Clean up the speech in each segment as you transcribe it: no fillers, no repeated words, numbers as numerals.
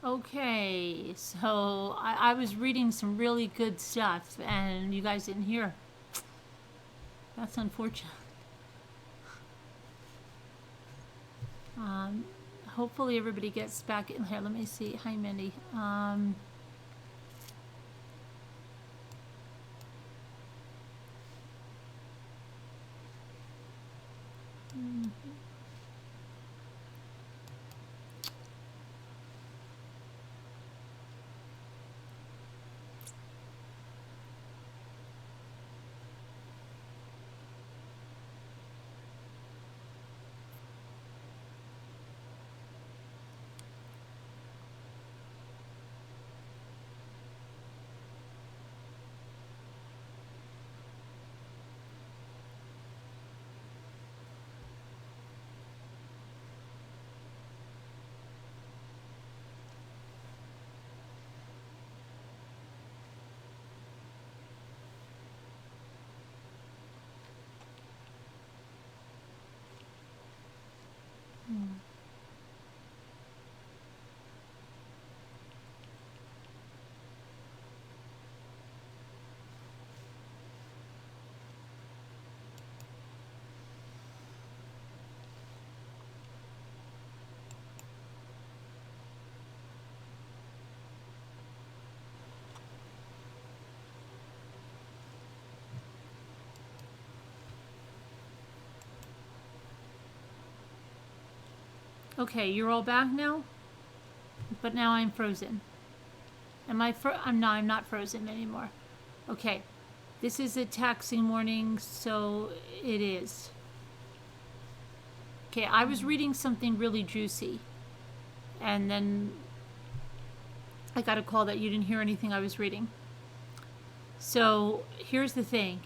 Okay, so I was reading some really good stuff and you guys didn't hear. That's unfortunate. Um, Hopefully everybody gets back in here. Let me see. Hi, Mindy. Okay, you're all back now? But now I'm frozen. I'm not frozen anymore. Okay. This is a taxing morning, so it is. Okay, I was reading something really juicy. And then I got a call that you didn't hear anything I was reading. So here's the thing.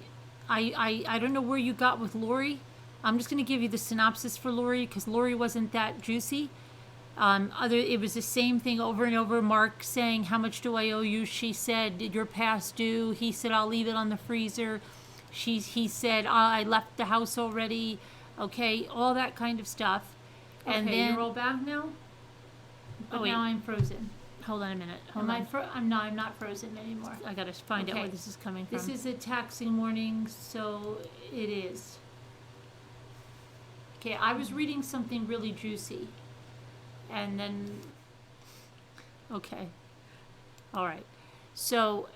I don't know where you got with Laurie. I'm just going to give you the synopsis for Laurie because Laurie wasn't that juicy. It was the same thing over and over. Mark saying, "How much do I owe you?" She said, "You're past due." He said, "I'll leave it on the freezer." He said, "I left the house already." Okay, all that kind of stuff. And Okay, then you're all back now? But now I'm frozen. Hold on a minute. I'm not frozen anymore. I gotta find out where this is coming from. This is a taxing morning, so it is. Okay, I was reading something really juicy. And then, okay. All right. So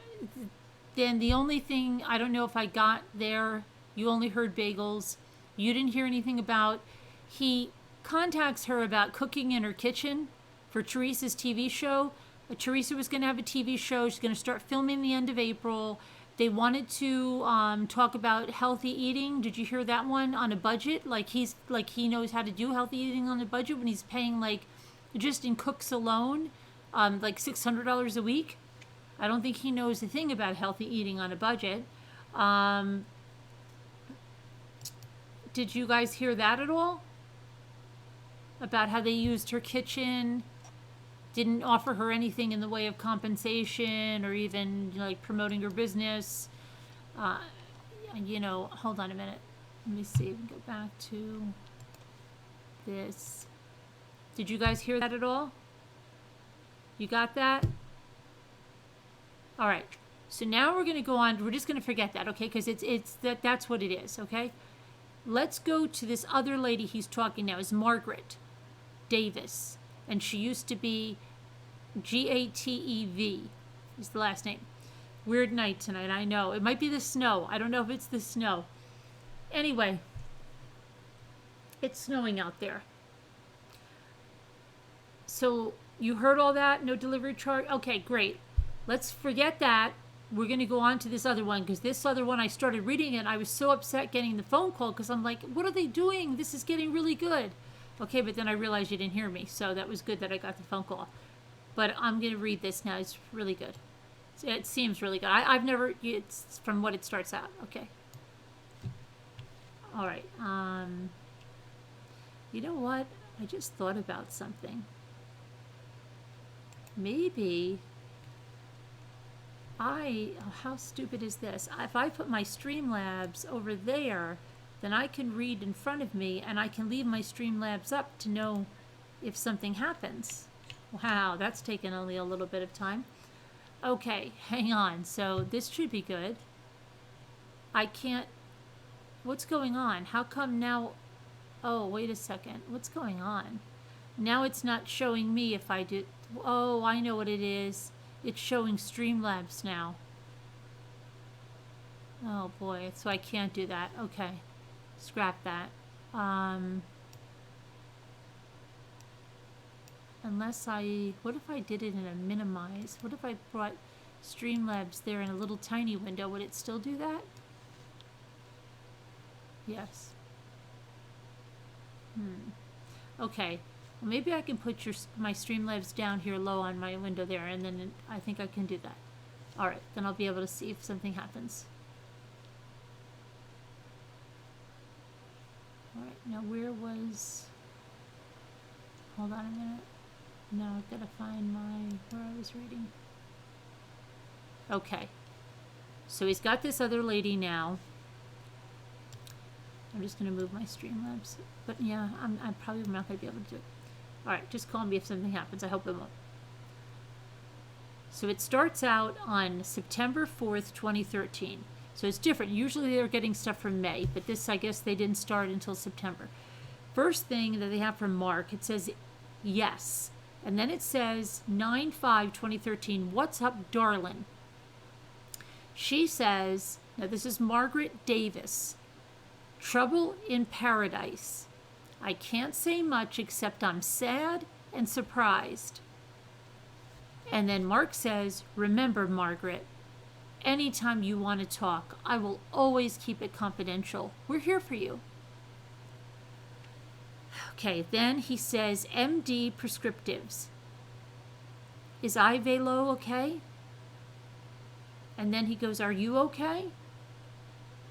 then the only thing, I don't know if I got there, you only heard bagels. You didn't hear anything about, he contacts her about cooking in her kitchen for Teresa's TV show. Teresa was going to have a TV show. She's going to start filming the end of April. They wanted to talk about healthy eating. Did you hear that one? On a budget? Like he knows how to do healthy eating on a budget when he's paying like just in cooks alone, like $600 a week. I don't think he knows a thing about healthy eating on a budget. Did you guys hear that at all? About how they used her kitchen, didn't offer her anything in the way of compensation or even like promoting her business. Hold on a minute. Let me see. Go back to this. Did you guys hear that at all? You got that? All right. So now we're going to go on. We're just going to forget that, okay? Because that's what it is, okay? Let's go to this other lady he's talking now. Is Margaret Davis. And she used to be Gatev is the last name. Weird night tonight, I know. It might be the snow. I don't know if it's the snow. Anyway, it's snowing out there. So you heard all that? No delivery charge? Okay, great. Let's forget that. We're going to go on to this other one because this other one I started reading it and I was so upset getting the phone call because I'm like, what are they doing? This is getting really good. Okay, but then I realized you didn't hear me, so that was good that I got the phone call. But I'm going to read this now. It's really good. It seems really good. I've never, it's from what it starts out. Okay. All right. You know what? I just thought about something. Maybe how stupid is this? If I put my Streamlabs over there, then I can read in front of me and I can leave my Streamlabs up to know if something happens. Wow, that's taken only a little bit of time. Okay, hang on. So this should be good. I can't. What's going on? How come now? Oh, wait a second. What's going on? Now it's not showing me if I did. Oh, I know what it is. It's showing Streamlabs now. Oh boy, so I can't do that. Okay, scrap that. Unless what if I did it in a minimize? What if I brought Streamlabs there in a little tiny window? Would it still do that? Yes. Okay. Well, maybe I can put my Streamlabs down here low on my window there, and then I think I can do that. All right, then I'll be able to see if something happens. All right, now where was... Hold on a minute. Now I've got to find where I was reading. Okay. So he's got this other lady now. I'm just going to move my Streamlabs. But yeah, I'm probably not going to be able to do it. All right, just call me if something happens. I hope it won't. So it starts out on September 4th, 2013. So it's different. Usually they're getting stuff from May, but this, I guess, they didn't start until September. First thing that they have from Mark, it says yes. And then it says 9/5/2013, what's up, darling? She says, now this is Margaret Davis, trouble in paradise. I can't say much except I'm sad and surprised. And then Mark says, remember, Margaret, anytime you want to talk, I will always keep it confidential. We're here for you. Okay, then he says, MD prescriptives. Is Ivalo okay? And then he goes, are you okay?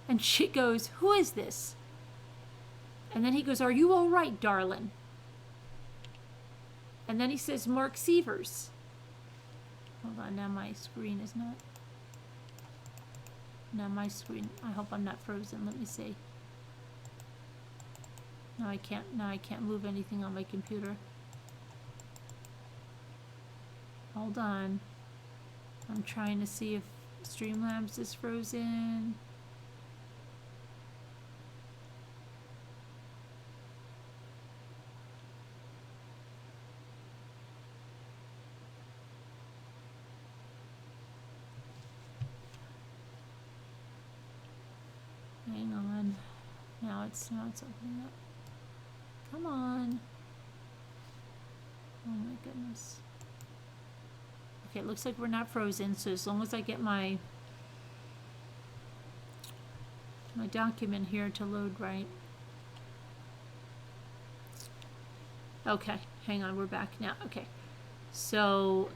And she goes, who is this? And then he goes, are you all right, darling? And then he says, Mark Sievers. Hold on, now my screen is not. Now my screen, I hope I'm not frozen. Let me see. No, I can't move anything on my computer. Hold on. I'm trying to see if Streamlabs is frozen. Hang on. Now it's opening up. Come on. Oh my goodness. Okay, it looks like we're not frozen, so as long as I get my document here to load right. Okay, hang on, we're back now. Okay. So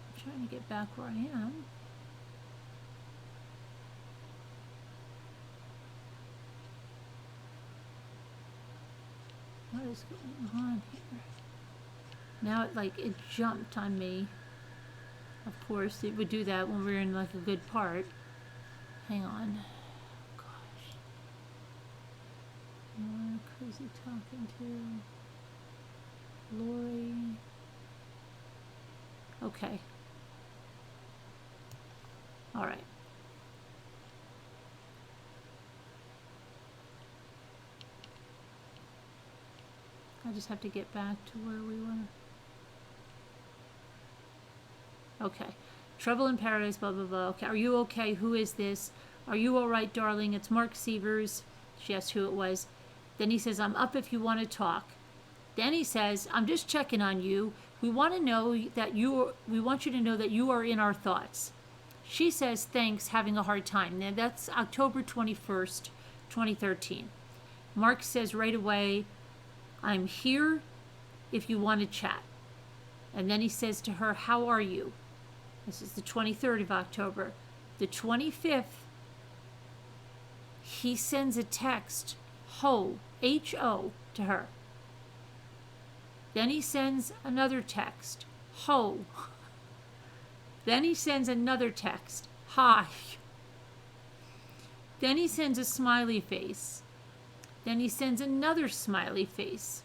I'm trying to get back where I am. What is going on here? Now it jumped on me. Of course, it would do that when we're in like a good part. Hang on. Gosh. Who's he talking to? Laurie. Okay. All right. I just have to get back to where we were. Okay. Trouble in paradise, blah, blah, blah. Okay. Are you okay? Who is this? Are you all right, darling? It's Mark Sievers. She asked who it was. Then he says, I'm up if you want to talk. Then he says, I'm just checking on you. We want to know that we want you to know that you are in our thoughts. She says, thanks, having a hard time. Now that's October 21st, 2013. Mark says right away, I'm here if you want to chat. And then he says to her, how are you? This is the 23rd of October. The 25th, he sends a text, ho, H-O, to her. Then he sends another text, ho. Then he sends another text, hi. Then he sends a smiley face. Then he sends another smiley face.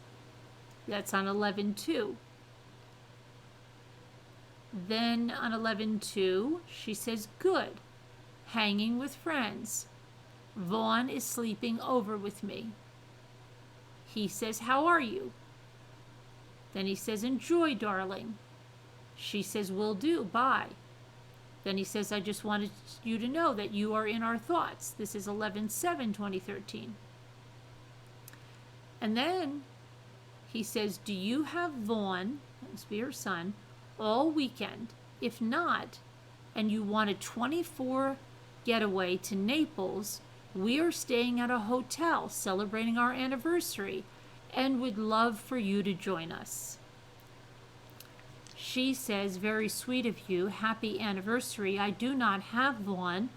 That's on 11/2. Then on 11/2, she says, good, hanging with friends. Vaughn is sleeping over with me. He says, how are you? Then he says, enjoy, darling. She says, will do, bye. Then he says, I just wanted you to know that you are in our thoughts. This is 11/7/2013. And then he says, do you have Vaughn, that must be her son, all weekend? If not, and you want a 24 getaway to Naples, we are staying at a hotel celebrating our anniversary and would love for you to join us. She says, very sweet of you, happy anniversary. I do not have Vaughn.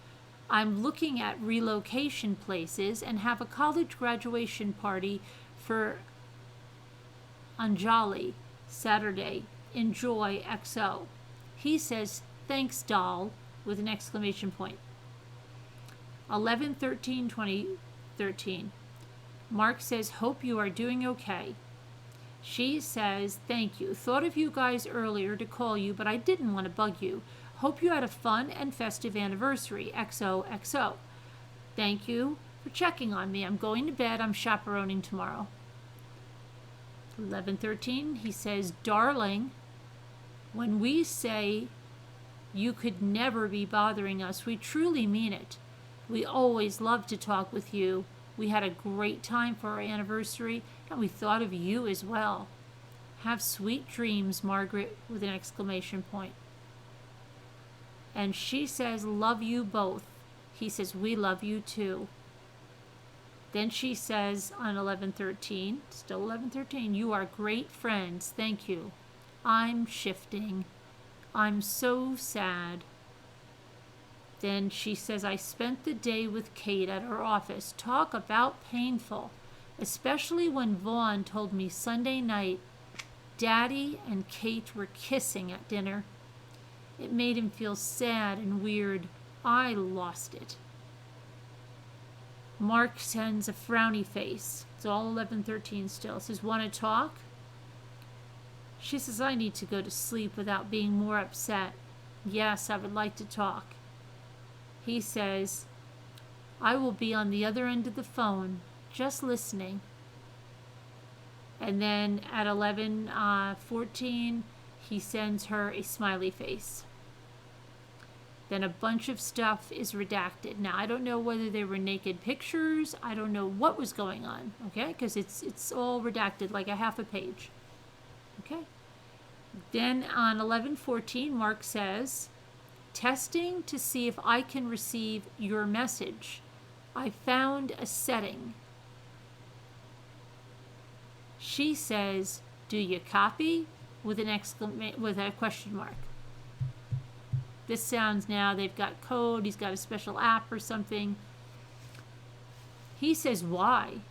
I'm looking at relocation places and have a college graduation party for Anjali Saturday. Enjoy, XO. He says, thanks, doll, with an exclamation point. 11/13/2013. Mark says, hope you are doing okay. She says, thank you. Thought of you guys earlier to call you, but I didn't want to bug you. Hope you had a fun and festive anniversary. XOXO. Thank you for checking on me. I'm going to bed. I'm chaperoning tomorrow. 11/13. He says, darling, when we say you could never be bothering us, we truly mean it. We always love to talk with you. We had a great time for our anniversary, and we thought of you as well. Have sweet dreams, Margaret, with an exclamation point. And she says, love you both. He says, we love you too. Then she says on 11/13, still 11/13, you are great friends. Thank you. I'm shifting. I'm so sad. Then she says, I spent the day with Kate at her office. Talk about painful, especially when Vaughn told me Sunday night Daddy and Kate were kissing at dinner. It made him feel sad and weird. I lost it. Mark sends a frowny face. It's all 11/13 still. It says, want to talk? She says, I need to go to sleep without being more upset. Yes, I would like to talk. He says, I will be on the other end of the phone, just listening. And then at 11:14, he sends her a smiley face. Then a bunch of stuff is redacted. Now, I don't know whether they were naked pictures. I don't know what was going on, okay? Because it's all redacted, like a half a page. Okay? Then on 11/14, Mark says, testing to see if I can receive your message. I found a setting. She says, do you copy? With a question mark. This sounds now, they've got code, he's got a special app or something. He says, why?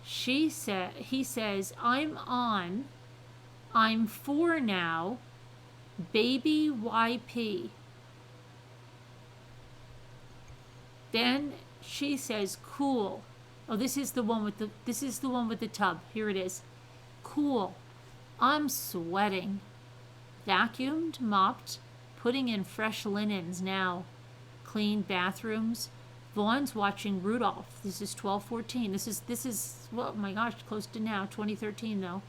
He says, I'm 4 now, baby YP. Then she says, cool. Oh, this is the one with the tub. Here it is. Cool. I'm sweating. Vacuumed, mopped, putting in fresh linens now. Cleaned bathrooms. Vaughn's watching Rudolph. This is 12/14. This is, well, oh my gosh, close to now, 2013 though.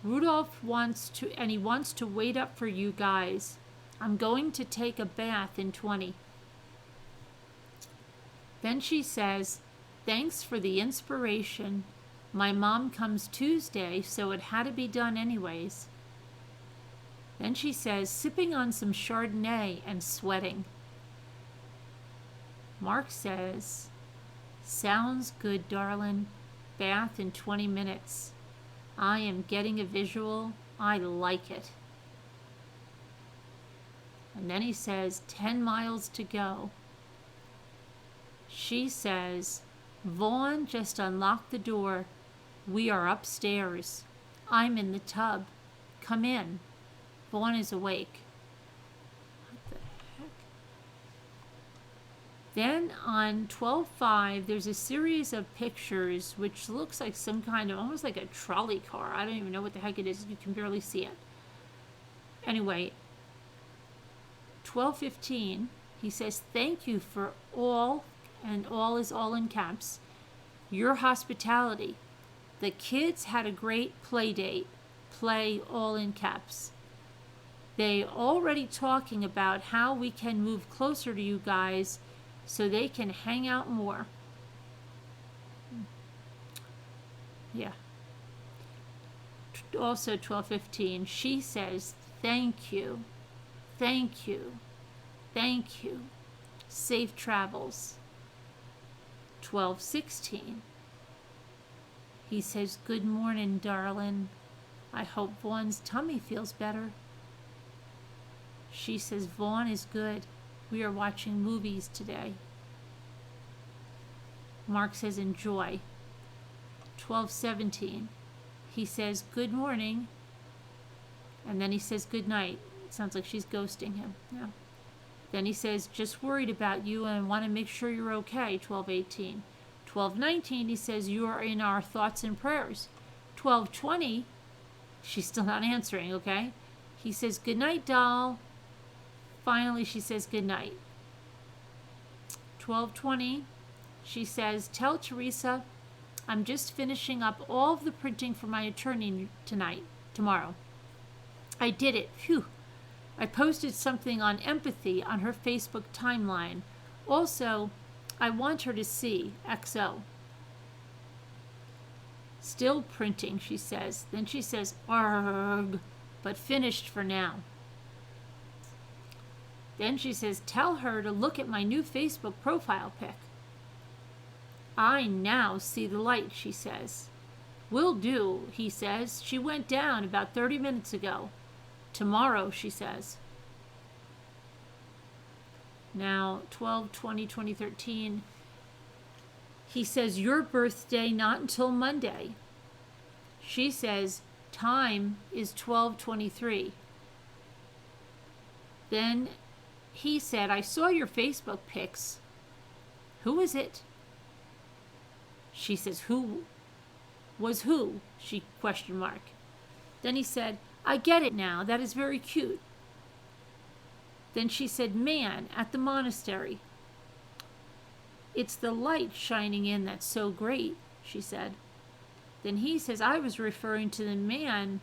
Rudolph wants to wait up for you guys. I'm going to take a bath in 20. Then she says, thanks for the inspiration. My mom comes Tuesday, so it had to be done anyways. Then she says, sipping on some Chardonnay and sweating. Mark says, sounds good, darling. Bath in 20 minutes. I am getting a visual. I like it. And then he says, 10 miles to go. She says, Vaughn just unlocked the door. We are upstairs. I'm in the tub. Come in. Vaughn is awake. What the heck? Then on 12:05, there's a series of pictures which looks like some kind of, almost like a trolley car. I don't even know what the heck it is. You can barely see it. Anyway, 12:15, he says, thank you for all, and all is all in caps, your hospitality. The kids had a great play date. Play all in caps. They already talking about how we can move closer to you guys so they can hang out more. Yeah. Also 12:15, she says, thank you, thank you, thank you. Safe travels. 12:16, he says, good morning, darling. I hope Vaughn's tummy feels better. She says, Vaughn is good. We are watching movies today. Mark says, enjoy. 12:17, he says, good morning. And then he says, good night. It sounds like she's ghosting him. Yeah. Then he says, just worried about you and want to make sure you're okay. 12:18. 12:19, he says, you are in our thoughts and prayers. 12:20, she's still not answering, okay? He says, good night, doll. Finally, she says good night. 12:20, she says, tell Teresa I'm just finishing up all of the printing for my attorney tomorrow. I did it. Phew. I posted something on empathy on her Facebook timeline. Also, I want her to see XO. Still printing, she says. Then she says, arg, but finished for now. Then she says, tell her to look at my new Facebook profile pic. I now see the light, she says. Will do, he says. She went down about 30 minutes ago. Tomorrow, she says. Now, 12/20/2013, he says, your birthday not until Monday. She says, time is 12:23. Then he said, I saw your Facebook pics. Who is it? She says, who was who? She question mark. Then he said, I get it now. That is very cute. Then she said, man at the monastery. It's the light shining in that's so great, she said. Then he says, I was referring to the man.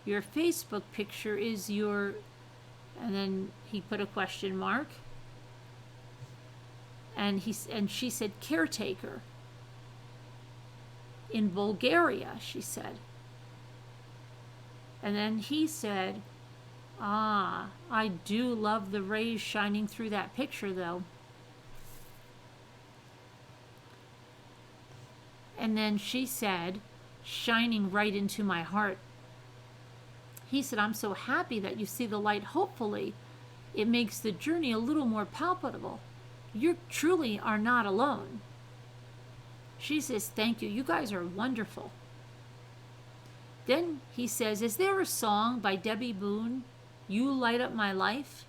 Your Facebook picture is your... And then he put a question mark. And she said, caretaker. In Bulgaria, she said. And then he said, ah, I do love the rays shining through that picture, though. And then she said, shining right into my heart. He said, I'm so happy that you see the light. Hopefully, it makes the journey a little more palpable. You truly are not alone. She says, thank you. You guys are wonderful. Then he says, is there a song by Debbie Boone, You Light Up My Life?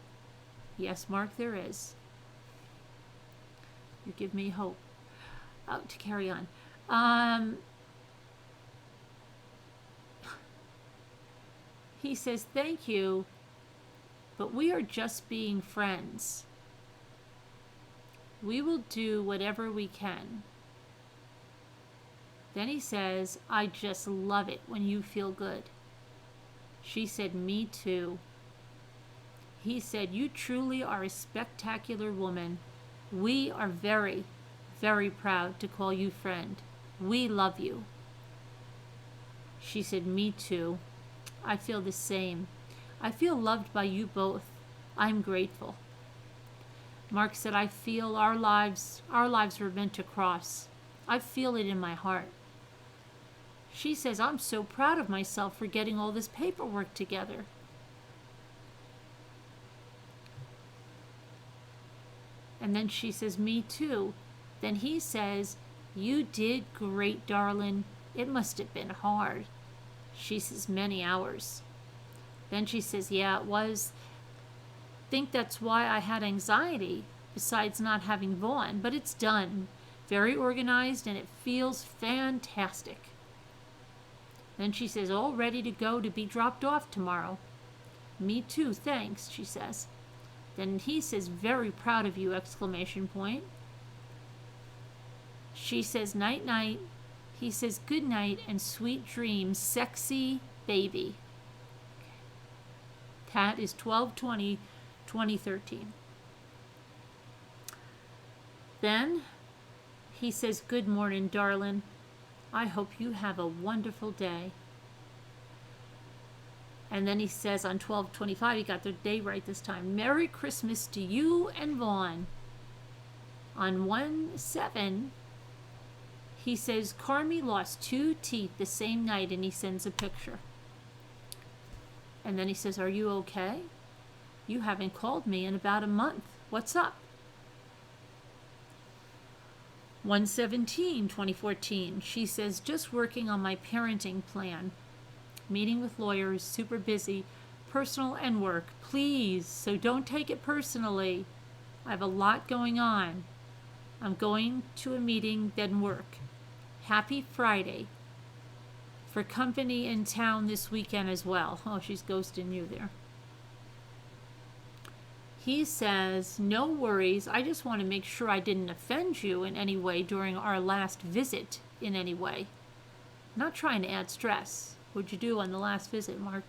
Yes, Mark, there is. You give me hope. Oh, to carry on. He says, thank you, but we are just being friends. We will do whatever we can. Then he says, I just love it when you feel good. She said, me too. He said, you truly are a spectacular woman. We are very, very proud to call you friend. We love you. She said, me too. I feel the same. I feel loved by you both. I'm grateful. Mark said, I feel our lives were meant to cross. I feel it in my heart. She says, I'm so proud of myself for getting all this paperwork together. And then she says, me too. Then he says, you did great, darling. It must have been hard. She says, many hours. Then she says, yeah, it was. Think that's why I had anxiety. besides not having Vaughn, but it's done. Very organized, and it feels fantastic. Then she says, all ready to go to be dropped off tomorrow. Me too, thanks, she says. Then he says, very proud of you, exclamation point. She says, night, night. He says, good night and sweet dreams, sexy baby. That is 12/20/2013. Then he says, good morning, darling. I hope you have a wonderful day. And then he says on 12/25, he got the day right this time. Merry Christmas to you and Vaughn. On 1/7, he says, Carmi lost 2 teeth the same night, and he sends a picture. And then he says, are you okay? You haven't called me in about a month. What's up? 1/17/2014, she says, just working on my parenting plan. Meeting with lawyers, super busy, personal and work. Please, so don't take it personally. I have a lot going on. I'm going to a meeting, then work. Happy Friday. For company in town this weekend as well. Oh, she's ghosting you there. He says, no worries. I just want to make sure I didn't offend you in any way during our last visit in any way. Not trying to add stress. What'd you do on the last visit, Mark?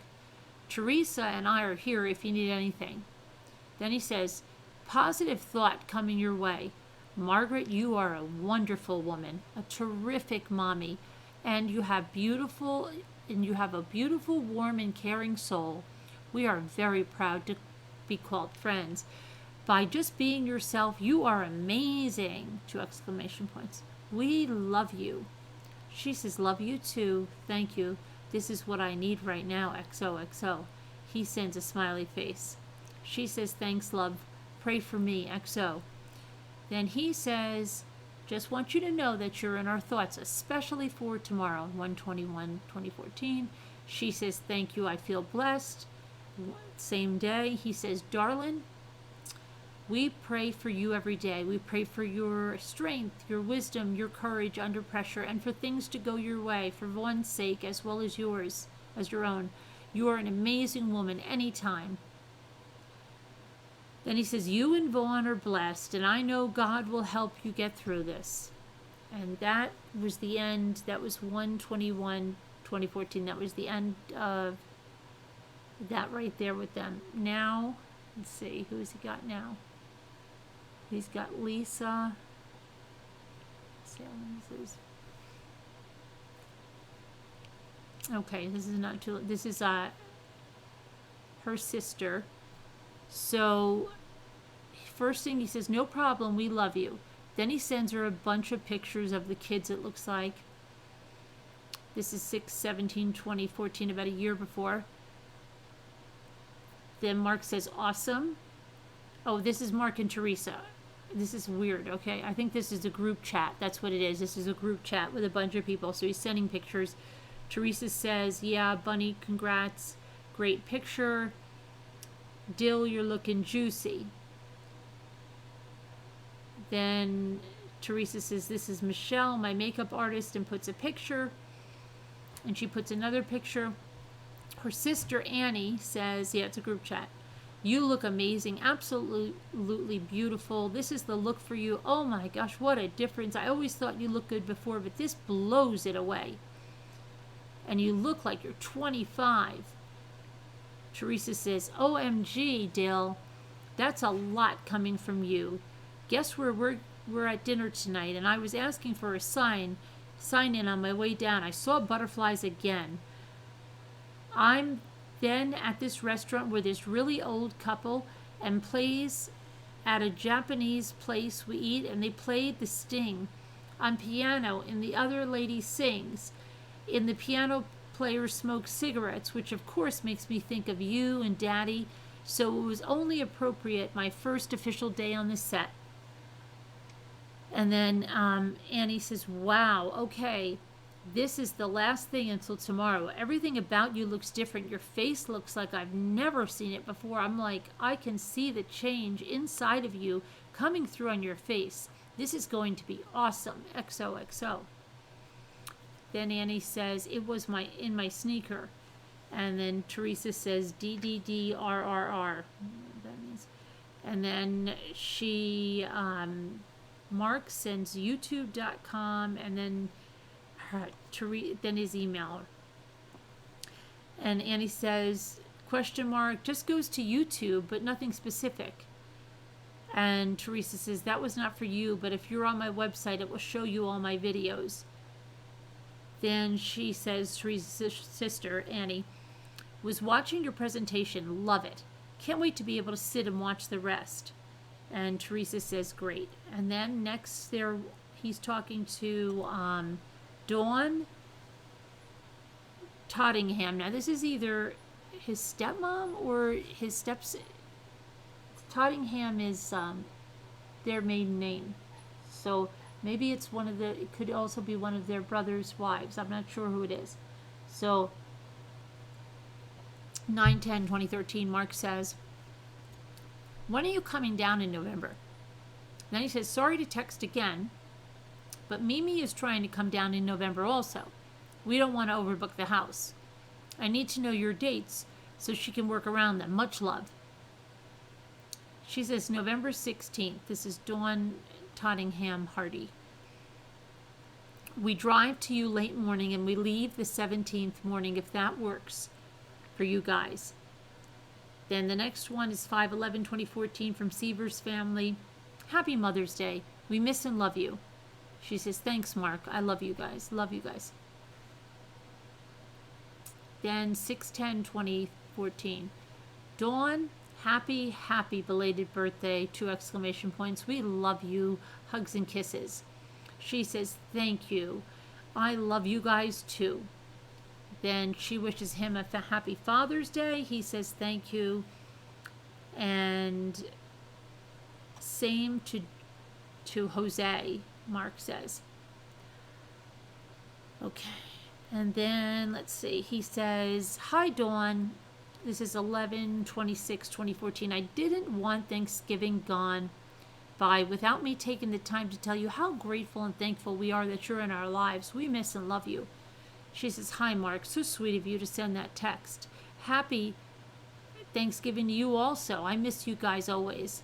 Teresa and I are here if you need anything. Then he says, positive thought coming your way. Margaret, you are a wonderful woman, a terrific mommy, and you have a beautiful, warm and caring soul. We are very proud to be called friends. By just being yourself, you are amazing, 2 exclamation points. We love you. She says, love you too. Thank you. This is what I need right now, XOXO. He sends a smiley face. She says, thanks, love. Pray for me, XO. Then he says, just want you to know that you're in our thoughts, especially for tomorrow, 1/21/2014. She says, thank you, I feel blessed. Same day, he says, darling, we pray for you every day. We pray for your strength, your wisdom, your courage under pressure, and for things to go your way, for one's sake as well as yours, as your own. You are an amazing woman anytime. Then he says, you and Vaughn are blessed, and I know God will help you get through this. And that was the end. That was 1/21/2014. That was the end of that right there with them. Now, let's see, who's he got now? He's got Lisa. Let's see how long this is. Okay, this is not too. This is her sister. So, first thing he says, no problem, we love you. Then he sends her a bunch of pictures of the kids, it looks like. This is 6/17/2014, about a year before. Then Mark says, awesome. Oh, this is Mark and Teresa. This is weird, okay? I think this is a group chat. That's what it is. This is a group chat with a bunch of people. So he's sending pictures. Teresa says, yeah, Bunny, congrats. Great picture. Dill, you're looking juicy. Then Teresa says, this is Michelle, my makeup artist, and puts a picture. And she puts another picture. Her sister, Annie, says, yeah, it's a group chat. You look amazing, absolutely beautiful. This is the look for you. Oh my gosh, what a difference. I always thought you looked good before, but this blows it away. And you look like you're 25. Teresa says, OMG, Dill, that's a lot coming from you. Guess where we're at dinner tonight, and I was asking for a sign in on my way down. I saw butterflies again. I'm then at this restaurant where this really old couple and plays at a Japanese place we eat, and they played the Sting on piano, and the other lady sings. And the piano player smokes cigarettes, which of course makes me think of you and Daddy, so it was only appropriate my first official day on the set. And then Annie says, wow, okay, this is the last thing until tomorrow. Everything about you looks different. Your face looks like I've never seen it before. I'm like, I can see the change inside of you coming through on your face. This is going to be awesome. XOXO. Then Annie says, it was in my sneaker. And then Teresa says, DDDRRR. That means. And then Mark sends youtube.com, and then then his email. And Annie says, question mark, just goes to YouTube, but nothing specific. And Teresa says, that was not for you, but if you're on my website, it will show you all my videos. Then she says, Teresa's sister, Annie, was watching your presentation. Love it. Can't wait to be able to sit and watch the rest. And Teresa says, great. And then next he's talking to Dawn Tottingham. Now this is either his stepmom or his Tottingham is their maiden name. So maybe it could also be one of their brother's wives. I'm not sure who it is. So 9/10/2013, Mark says, when are you coming down in November? Then he says, sorry to text again, but Mimi is trying to come down in November also. We don't want to overbook the house. I need to know your dates so she can work around them. Much love. She says November 16th. This is Dawn Tottingham Hardy. We drive to you late morning and we leave the 17th morning if that works for you guys. Then the next one is 5/11/2014 from Sievers family. Happy Mother's Day. We miss and love you. She says, thanks, Mark. I love you guys. Love you guys. Then 6/10/2014. Dawn, happy belated birthday. 2 exclamation points. We love you. Hugs and kisses. She says, thank you. I love you guys too. Then she wishes him a happy Father's Day. He says thank you. And same to Jose, Mark says. Okay. And then let's see. He says, hi Dawn. This is 11/26/2014. I didn't want Thanksgiving gone by without me taking the time to tell you how grateful and thankful we are that you're in our lives. We miss and love you. She says, hi, Mark. So sweet of you to send that text. Happy Thanksgiving to you also. I miss you guys always.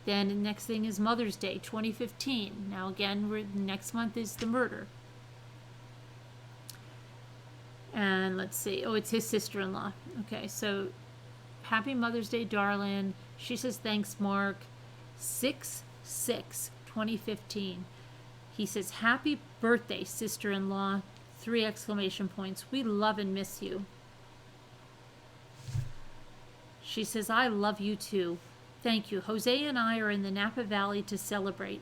Then the next thing is Mother's Day, 2015. Now, again, next month is the murder. And let's see. Oh, it's his sister-in-law. Okay, so happy Mother's Day, darling. She says, thanks, Mark. 6/6/2015. He says, happy birthday, sister-in-law. 3 exclamation points. We love and miss you. She says, I love you too. Thank you. Jose and I are in the Napa Valley to celebrate.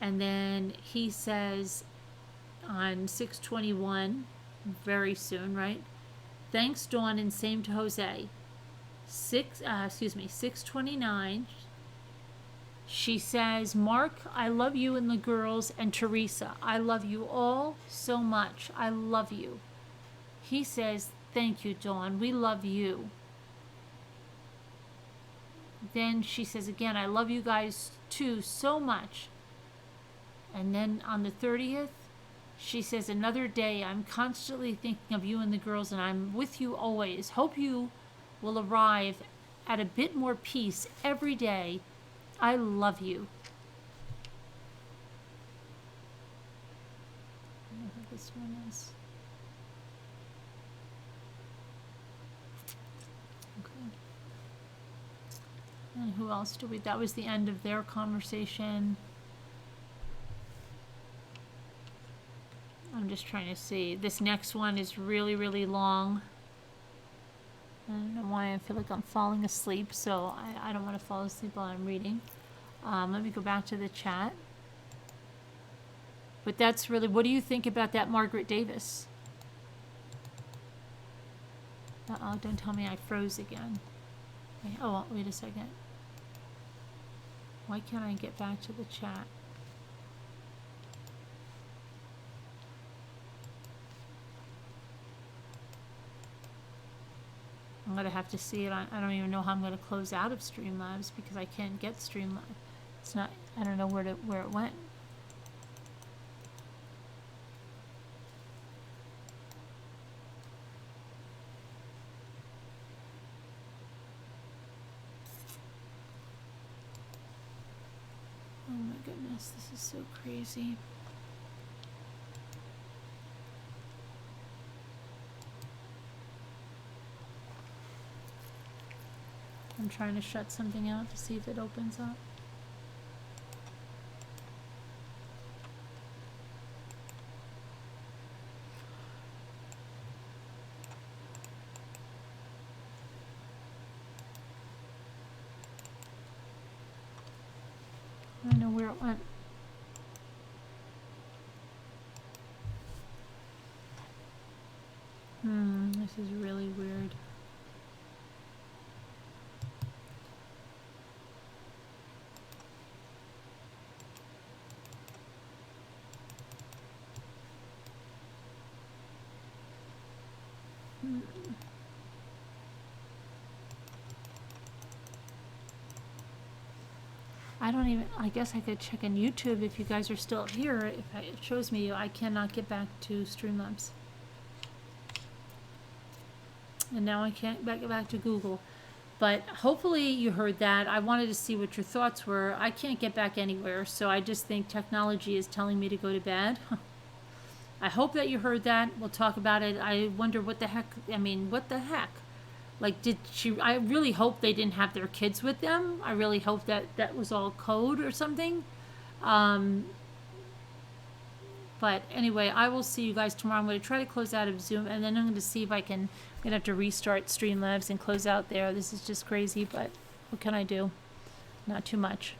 And then he says on 6/21, very soon, right? Thanks, Dawn, and same to Jose. 6/29. She says, Mark, I love you and the girls, and Teresa, I love you all so much. I love you. He says, thank you, Dawn. We love you. Then she says again, I love you guys too so much. And then on the 30th, she says, another day, I'm constantly thinking of you and the girls, and I'm with you always. Hope you will arrive at a bit more peace every day. I love you. I don't know who this one is. Okay. And who else do we? That was the end of their conversation. I'm just trying to see. This next one is really, really long. I don't know why I feel like I'm falling asleep, so I don't want to fall asleep while I'm reading. Let me go back to the chat. But that's really, what do you think about that Margaret Davis? Uh-oh, don't tell me I froze again. Wait a second. Why can't I get back to the chat? I'm going to have to see it. I don't even know how I'm going to close out of Streamlabs because I can't get Streamlabs. It's not, I don't know where it went. Oh my goodness, this is so crazy. I'm trying to shut something out to see if it opens up. I don't know where it went. This is really weird. I don't even, I guess I could check on YouTube if you guys are still here. If it shows me, I cannot get back to Streamlabs. And now I can't get back to Google. But hopefully you heard that. I wanted to see what your thoughts were. I can't get back anywhere, so I just think technology is telling me to go to bed. I hope that you heard that. We'll talk about it. I wonder what the heck, I mean, what the heck? Like, did she, I really hope they didn't have their kids with them. I really hope that that was all code or something. But anyway, I will see you guys tomorrow. I'm going to try to close out of Zoom, and then I'm going to see if I can, I'm going to have to restart Streamlabs and close out there. This is just crazy, but what can I do? Not too much.